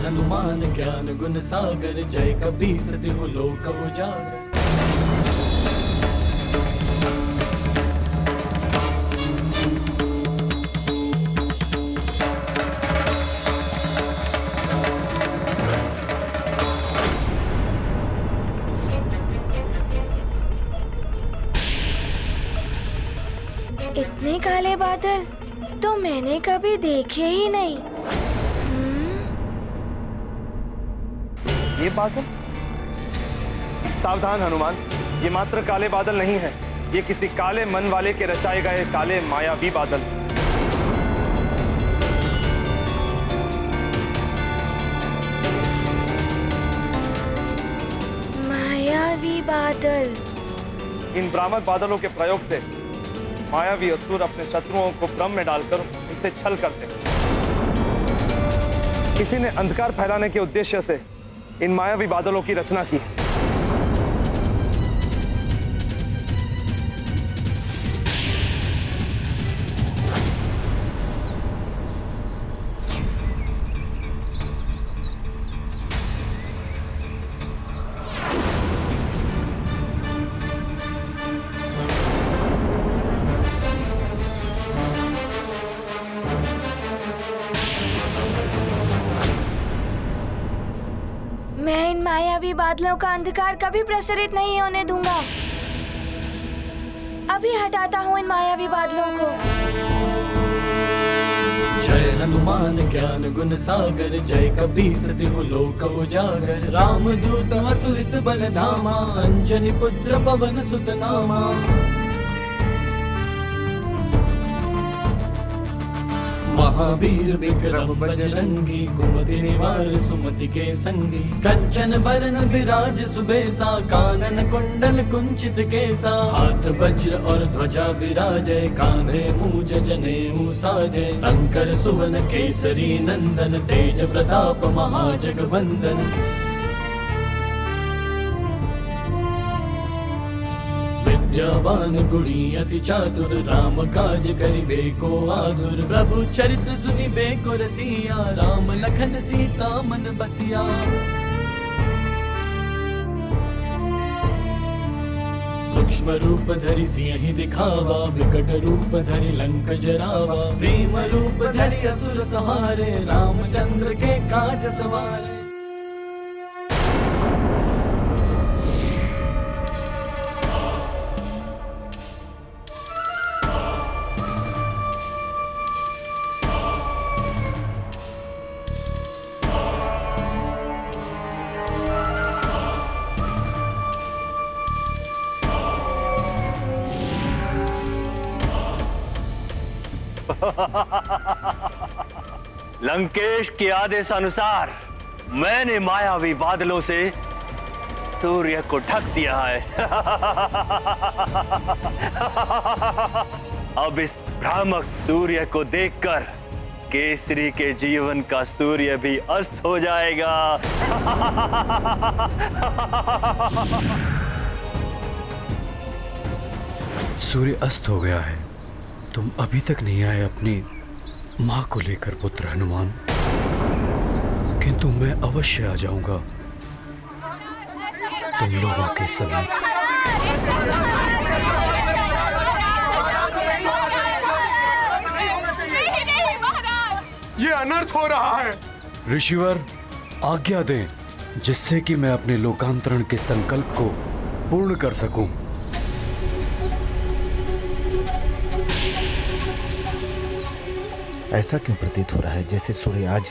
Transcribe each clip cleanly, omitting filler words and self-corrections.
हनुमान ज्ञान गुण सागर, जय कपीस तिहु लोक उजागर। इतने काले बादल तो मैंने कभी देखे ही नहीं। ये बादल? सावधान हनुमान, ये मात्र काले बादल नहीं है, ये किसी काले मन वाले के रचाए गए काले मायावी बादल। मायावी बादल। इन भ्रामक बादलों के प्रयोग से मायावी असुर अपने शत्रुओं को भ्रम में डालकर उनसे छल करते हैं। किसी ने अंधकार फैलाने के उद्देश्य से इन मायावी बादलों की रचना की है। मैं इन मायावी बादलों का अंधकार कभी प्रसरित नहीं होने दूंगा। अभी हटाता हूँ इन मायावी बादलों को। जय हनुमान ज्ञान गुण सागर, जय कपीस तिहु लोक उजागर। राम दूत अतुलित बल धामा, अंजनी पुत्र पवन सुत नामा। महावीर विक्रम बजरंगी, कुमति निवार सुमति के संगी। कंचन बरन विराज सुबेसा, कानन कुंडल कुंचित केसा। हाथ वज्र और ध्वजा विराजय, कांधे मूज जनेऊ साजय। शंकर सुवन केसरी नंदन, तेज प्रताप महाजगवंदन। विद्यावान गुणी अति चातुर, राम काज करिबे को आतुर। प्रभु चरित्र सुनिबे को रसिया, राम लखन सीता मन बसिया। सूक्ष्म रूप धरि सिंहि दिखावा, विकट रूप धरि लंक जरावा। भीम रूप धरि असुर संहारे, रामचंद्र के काज सवारे। लंकेश के आदेश अनुसार मैंने मायावी बादलों से सूर्य को ढक दिया है। अब इस भ्रामक सूर्य को देखकर केसरी के जीवन का सूर्य भी अस्त हो जाएगा। सूर्य अस्त हो गया है, तुम अभी तक नहीं आए अपनी मां को लेकर पुत्र हनुमान, किंतु मैं अवश्य आ जाऊंगा तुम लोगों के समीप। ये अनर्थ हो रहा है। ऋषिवर आज्ञा दें, जिससे कि मैं अपने लोकांतरण के संकल्प को पूर्ण कर सकूं। ऐसा क्यों प्रतीत हो रहा है जैसे सूर्य आज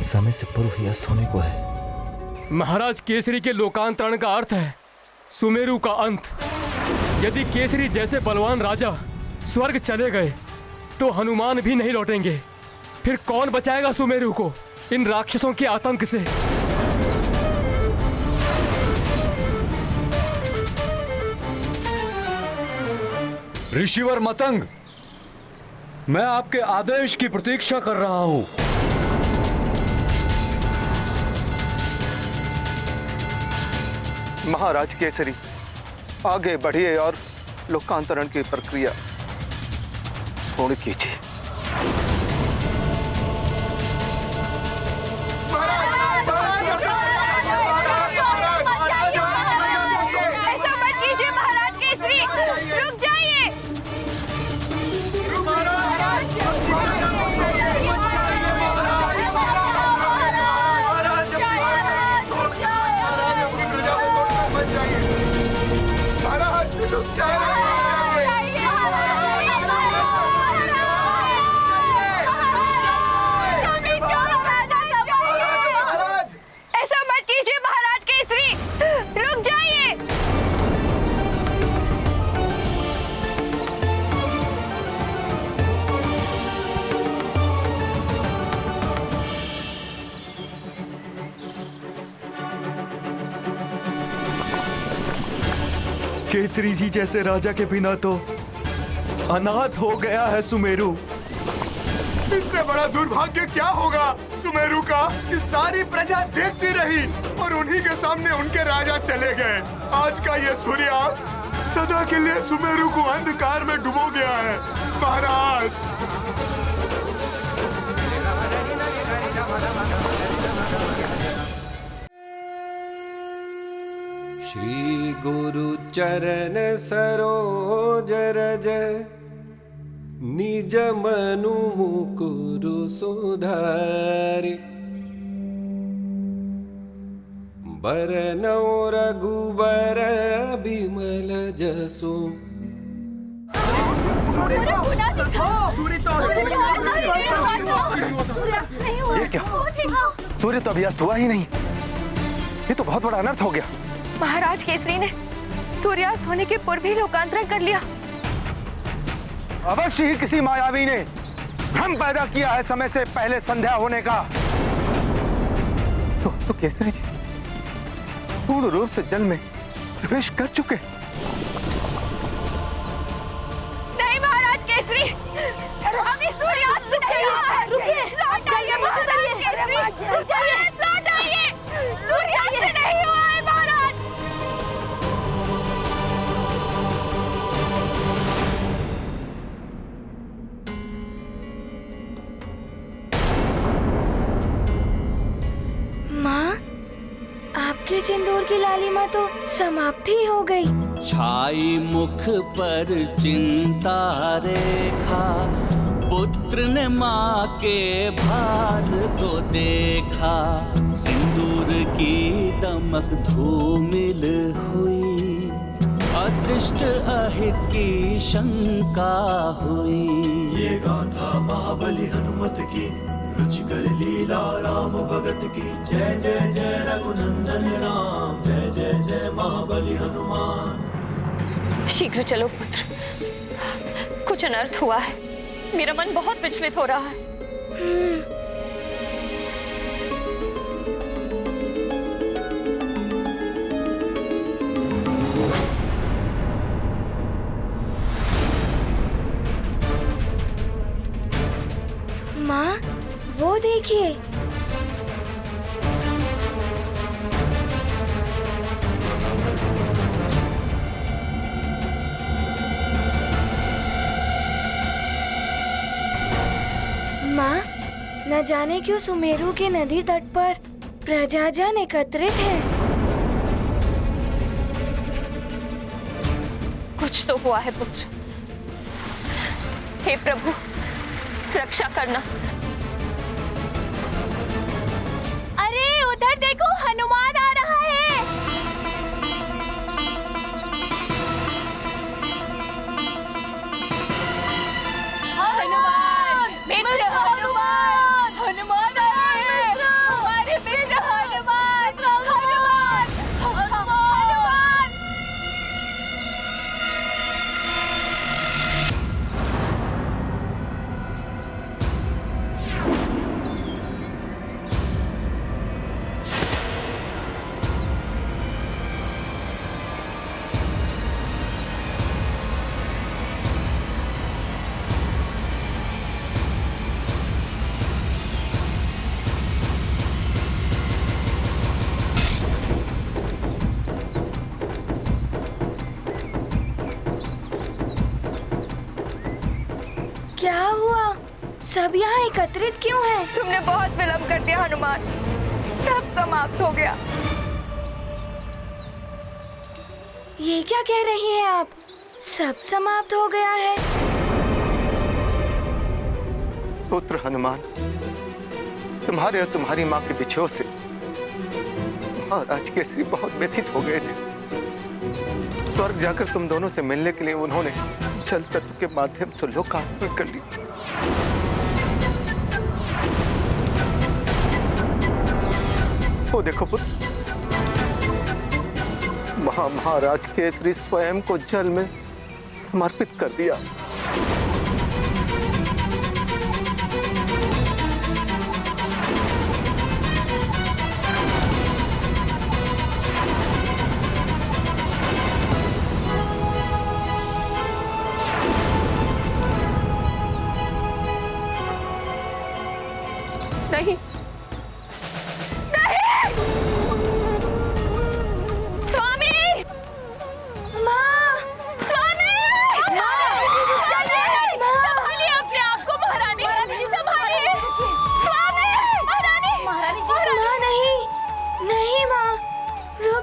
समय से पूर्व ही अस्त होने को है? महाराज, केसरी के लोकांतरण का अर्थ है सुमेरु का अंत। यदि केसरी जैसे बलवान राजा स्वर्ग चले गए तो हनुमान भी नहीं लौटेंगे। फिर कौन बचाएगा सुमेरु को इन राक्षसों के आतंक से? ऋषिवर मतंग, मैं आपके आदेश की प्रतीक्षा कर रहा हूं। महाराज केसरी, आगे बढ़िए और लोकांतरण की प्रक्रिया पूर्ण कीजिए। केसरी जी जैसे राजा के बिना तो अनाथ हो गया है सुमेरु। इससे बड़ा दुर्भाग्य क्या होगा सुमेरु का कि सारी प्रजा देखती रही और उन्हीं के सामने उनके राजा चले गए। आज का ये सूर्यास्त सदा के लिए सुमेरु को अंधकार में डुबो गया है महाराज। श्री गुरु चरण सरोज रज निज मनु मुकुरु सुधारि बरनौ रघुबर बिमल जसु। ये क्या? सूर्य तो अभी अस्त हुआ ही नहीं। ये तो बहुत बड़ा अनर्थ हो गया। महाराज केसरी ने सूर्यास्त होने के पूर्व ही लोकांतरण कर लिया। अवश्य ही किसी मायावी ने भ्रम पैदा किया है समय से पहले संध्या होने का। तो केसरी जी पूर्ण रूप से जल में प्रवेश कर चुके। नहीं महाराज केसरी, हमें सूर्यास्त नहीं हुआ है। रुकिए, लौट आइए महाराज केसरी, रुक जाइए, लौट आइए। सूर्यास्त नहीं हुआ है महाराज। माँ, आपके सिंदूर की लालिमा तो समाप्ति हो गई। छाई मुख पर चिंता रेखा, पुत्र ने माँ के भाल को देखा। सिंदूर की दमक धूमिल हुई, अदृष्ट अहित की शंका हुई। ये गाथा महाबली हनुमत की, रुचिकर लीला राम भगत की। जय जय जय रघुनंदन राम, जय जय जय महाबली हनुमान। शीघ्र चलो पुत्र, कुछ अनर्थ हुआ है। मेरा मन बहुत विचलित हो रहा है। माँ, वो देखिए। माँ, न जाने क्यों सुमेरु के नदी तट पर प्रजाजन एकत्रित हैं। कुछ तो हुआ है पुत्र। हे प्रभु, रक्षा करना। अरे उधर देखो, हनुमान आ रहा है। हनुमान, मित्र हनुमान, हनुमान आ रहे हैं। हमारे मित्र हनुमान, हनुमान, हनुमान। क्या हुआ? सब यहाँ एकत्रित क्यों हैं? तुमने बहुत विलंब कर दिया हनुमान, सब समाप्त हो गया। ये क्या कह रही हैं आप? सब समाप्त हो गया है? पुत्र हनुमान, तुम्हारे और तुम्हारी माँ के बिछोह से महाराज केसरी बहुत व्यथित हो गए थे। स्वर्ग जाकर तुम दोनों से मिलने के लिए उन्होंने जल तत्व के माध्यम से लोकार्पण कर ली। वो देखो पुत्र, महाराज केसरी स्वयं को जल में समर्पित कर दिया।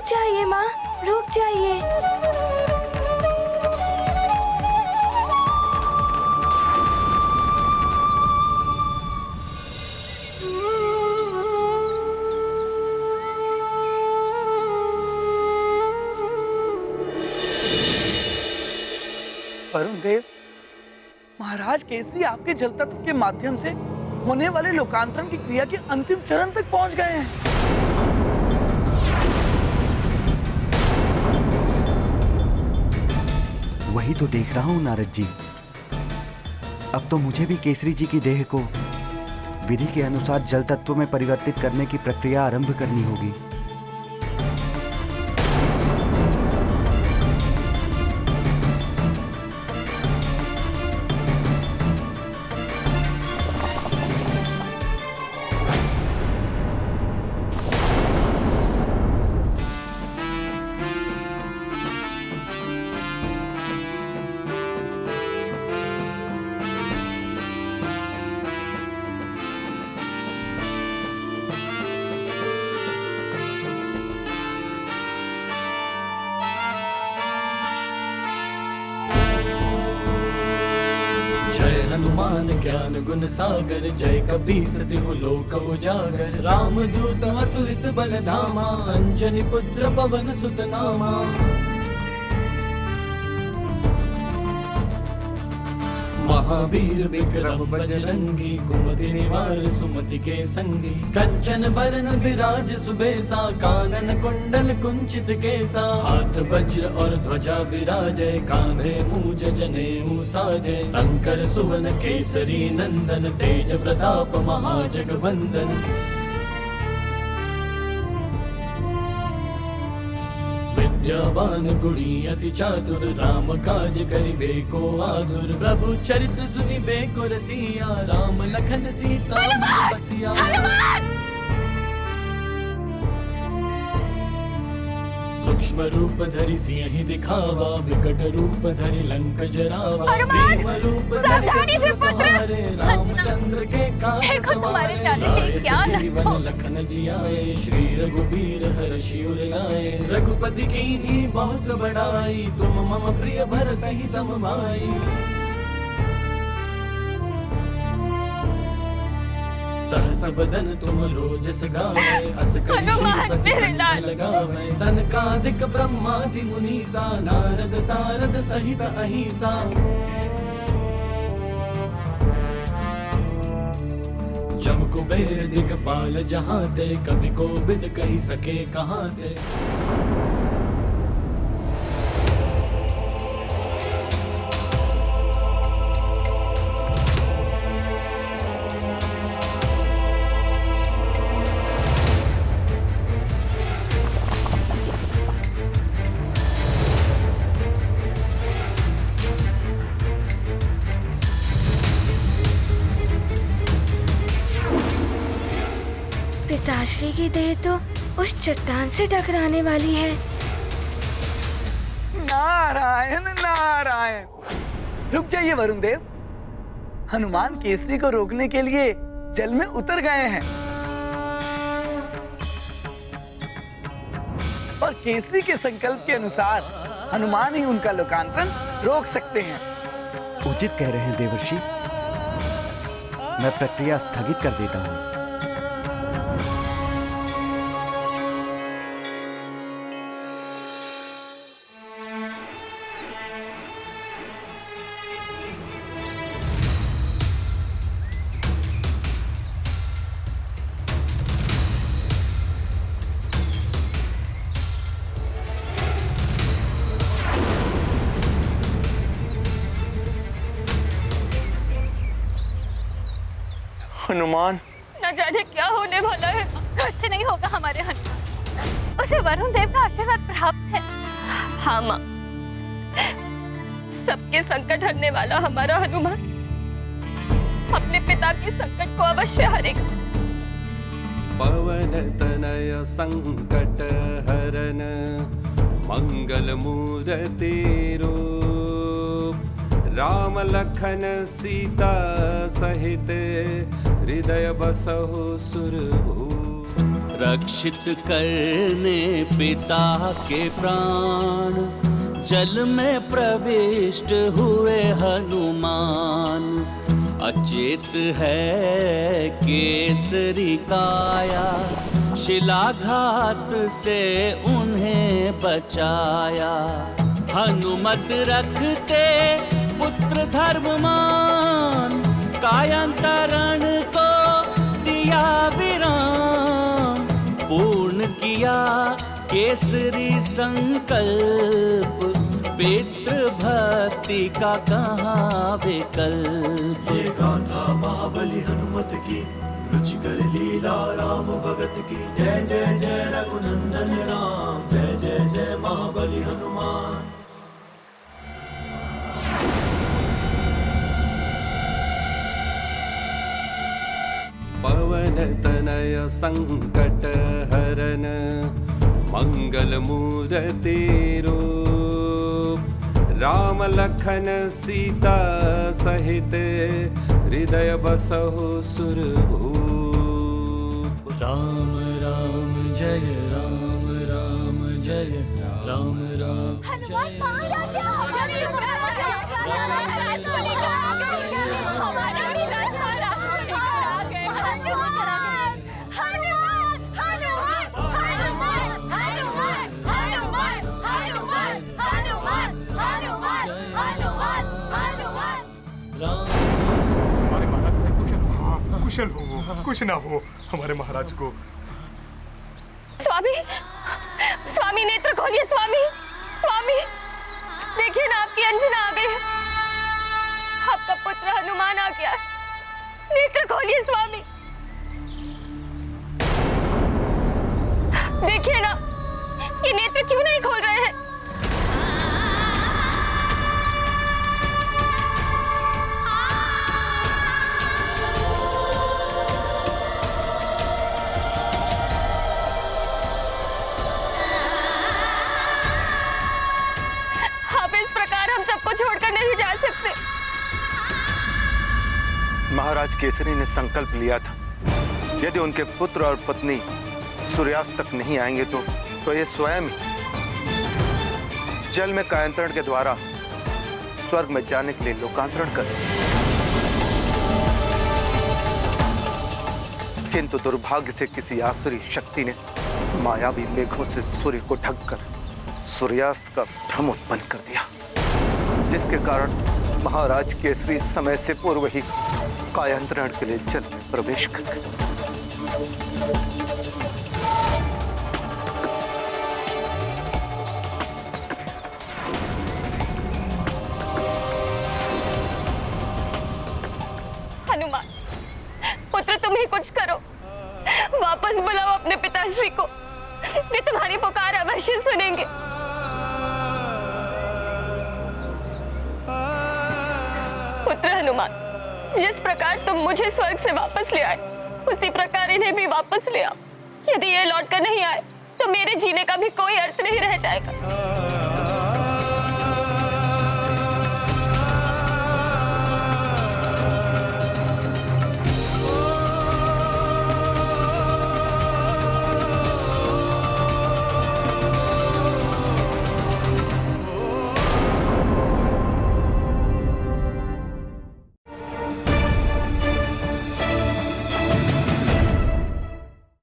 रुक जाइए माँ, रुक जाइए। वरुण देव, महाराज केसरी आपके जल तत्व के माध्यम से होने वाले लोकांतरण की क्रिया के अंतिम चरण तक पहुंच गए हैं। वही तो देख रहा हूं नारद जी। अब तो मुझे भी केसरी जी की देह को विधि के अनुसार जल तत्व में परिवर्तित करने की प्रक्रिया आरंभ करनी होगी। जय हनुमान ज्ञान गुण सागर, जय कपीस तिहु लोक उजागर। राम दूत अतुलित बल धामा, अंजनी पुत्र पवन सुत नामा। महावीर विक्रम बजरंगी, कुमति निवार सुमति के संगी। कंचन बरन विराज सुबेसा, कानन कुंडल कुंचित केसा। हाथ वज्र और ध्वजा विराजय, कांधे मूज जनेऊ साजय। शंकर सुवन केसरी नंदन, तेज प्रताप महाजगवंदन। विद्यावान गुणी अति चातुर, राम काज करिबे को आतुर। प्रभु चरित्र सुनिबे को रसिया, राम लखन सीता मन बसिया। सूक्ष्म रूप धरि सिंहि दिखावा, विकट रूप धरि लंक जरावा। भीम रूप धरि सहारे, रामचंद्र के काज सवारे। लाए सजीवन लखन जियाए, श्री रघुबीर हरषि उर लाए। रघुपति कीन्ही बहुत बड़ाई, तुम मम प्रिय भरत ही सम भाई। सहस बदन तुम रोजस गावे, अस कहि श्रीपति कंठ लगावे। सनकादिक ब्रह्मादि मुनीसा, नारद सारद सहित अहिसा। जम कुबेर दिगपाल जहाते, कवि कोविद कहि सके कहाते। पिताश्री की देह तो उस चट्टान से टकराने वाली है। नारायण नारायण। रुक जाइए वरुण देव, हनुमान केसरी को रोकने के लिए जल में उतर गए हैं और केसरी के संकल्प के अनुसार हनुमान ही उनका लोकांतरण रोक सकते हैं। उचित कह रहे हैं देवर्षि, मैं प्रक्रिया स्थगित कर देता हूँ। हनुमान, न जाने क्या होने वाला है। कुछ नहीं होगा हमारे हनुमान, उसे वरुण देव का आशीर्वाद प्राप्त है। हाँ माँ, सबके संकट हरने वाला हमारा हनुमान अपने पिता के संकट को अवश्य हरेगा। पवन तनय संकट हरन, मंगल मूर्ति रूप। राम लखन सीता सहित, हृदय बसहु सुरभूप। रक्षित करने पिता के प्राण, जल में प्रविष्ट हुए हनुमान। अचेत है केसरी काया, शिलाघात से उन्हें बचाया। हनुमत रखते पुत्र धर्ममान, कायांतरण को दिया विराम। पूर्ण किया केसरी संकल्प, पितृ भक्ति का कहाँ विकल्प। ये गाथा महाबली हनुमत की, रुचिकर लीला राम भगत की। जय जय जय रघुनंदन राम, जय जय जय महाबली हनुमान। पवन तनय संकट हरन, मंगल मूर्ति रूप। राम लखन सीता सहित, हृदय बसहु सुरभूप। राम राम जय राम, राम जय राम, राम जय हमारे महाराज से कुशल? कुशल हो वो, कुछ ना हो हमारे महाराज को। स्वामी, स्वामी नेत्र खोलिए स्वामी, स्वामी देखिए ना आपकी अंजना आ गई है, आपका पुत्र हनुमान आ गया। नेत्र खोलिए स्वामी, देखिए ना ये नेत्र क्यों नहीं खोल रहे हैं? छोड़कर नहीं जा सकते। महाराज केसरी ने संकल्प लिया था, यदि उनके पुत्र और पत्नी सूर्यास्त तक नहीं आएंगे तो ये स्वयं जल में कायांतरण के द्वारा स्वर्ग में जाने के लिए लोकांतरण कर। किंतु दुर्भाग्य से किसी आसुरी शक्ति ने मायावी मेघों से सूर्य को ढककर सूर्यास्त का भ्रम उत्पन्न कर दिया, जिसके कारण महाराज केसरी समय से पूर्व ही कायांतरण के लिए जल में प्रवेश कर गए। हनुमान पुत्र, तुम ही कुछ करो, वापस बुलाओ अपने पिताश्री को, वे तुम्हारी पुकार अवश्य सुनेंगे। पुत्र हनुमान, जिस प्रकार तुम मुझे स्वर्ग से वापस ले आए, उसी प्रकार इन्हें भी वापस ले आओ। यदि ये लौटकर नहीं आए तो मेरे जीने का भी कोई अर्थ नहीं रह जाएगा।